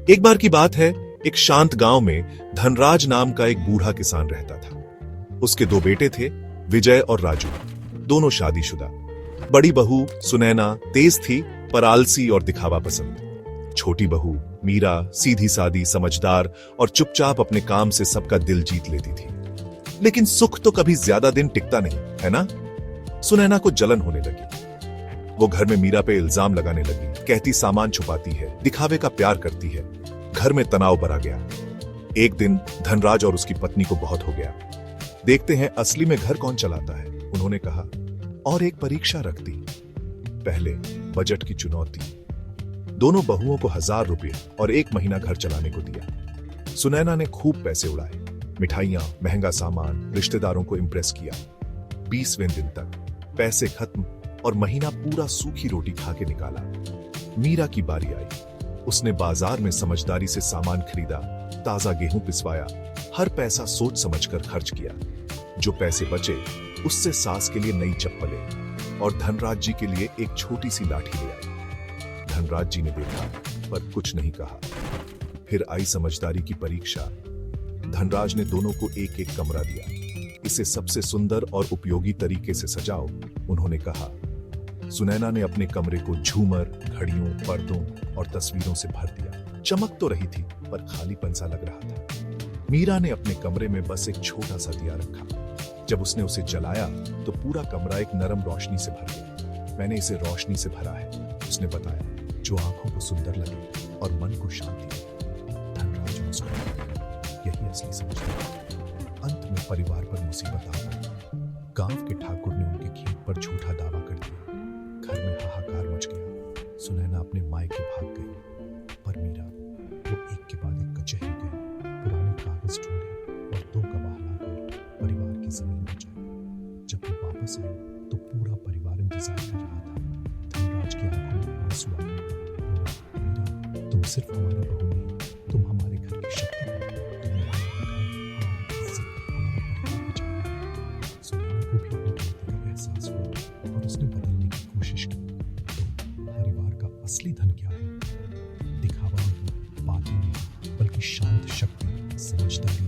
एक बार की बात है, एक शांत गांव में धनराज नाम का एक बूढ़ा किसान रहता था। उसके दो बेटे थे, विजय और राजू, दोनों शादीशुदा। बड़ी बहू सुनैना तेज थी पर आलसी और दिखावा पसंद। छोटी बहू मीरा सीधी सादी, समझदार और चुपचाप अपने काम से सबका दिल जीत लेती थी। लेकिन सुख तो कभी ज्यादा दिन टिकता नहीं, है ना? सुनैना को जलन होने लगी। वो घर में मीरा पे इल्जाम लगाने लगी, कहती सामान छुपाती है, दिखावे का प्यार करती है। घर में तनाव बढ़ा गया। एक दिन धनराज और उसकी पत्नी को बहुत हो गया। देखते हैं असली में घर कौन चलाता है, उन्होंने कहा। और एक परीक्षा रख दी। पहले बजट की चुनौती। दोनों बहुओं को 1000 रुपये और 1 महीना घर चलाने को दिया। सुनैना ने खूब पैसे उड़ाए, मिठाइयां, महंगा सामान, रिश्तेदारों को इंप्रेस किया। 20वें दिन तक पैसे खत्म और महीना पूरा सूखी रोटी खा के निकाला। मीरा की बारी आई। उसने बाजार में समझदारी से सामान खरीदा, ताजा गेहूं पिसवाया, हर पैसा सोच समझकर खर्च किया। जो पैसे बचे उससे सास के लिए नई चप्पलें और धनराज जी के लिए एक छोटी सी लाठी ले आई। धनराज जी ने देखा पर कुछ नहीं कहा। फिर आई समझदारी की परीक्षा। धनराज ने दोनों को एक एक कमरा दिया। इसे सबसे सुंदर और उपयोगी तरीके से सजाओ, उन्होंने कहा। सुनैना ने अपने कमरे को झूमर, घड़ियों, पर्दों और तस्वीरों से भर दिया। चमक तो रही थी पर खालीपन सा लग रहा था। मीरा ने अपने कमरे में बस एक छोटा सा दिया रखा। जब उसने उसे जलाया तो पूरा कमरा एक नरम रोशनी से भर गया। मैंने इसे रोशनी से भरा है, उसने बताया, जो आंखों को सुंदर लगे और मन को शांति दे। धनराज मुस्कुराया, यही असली समझदारी। अंत में परिवार पर मुसीबत आ गई। गांव के ठाकुर ने उनके खेत पर झूठा दावा कर दिया। घर में हाहाकार मच गया। सुनैना अपने मायके भाग गई, पर मीरा वो एक के बाद एक कचहरी गई, पुराने कागज ढूंढे और 2 गवाह लाकर परिवार की जमीन बचाई। जब वो वापस आई तो पूरा परिवार इंतजार कर रहा था। धनराज की आंखों में आंसू आ गए। मीरा, तुम सिर्फ हमारी बहू नहीं, तुम हमारे घर की शक्ति हो। तुमने हमारा घर, हमारी इज्जत, हमारा परिवार बचाया। सुनैना को भी अपनी गलती का एहसास हुआ और उसने बदलने की कोशिश की। तो परिवार का असली धन क्या है? दिखावा नहीं, बातें नहीं, बल्कि शांत शक्ति, समझदारी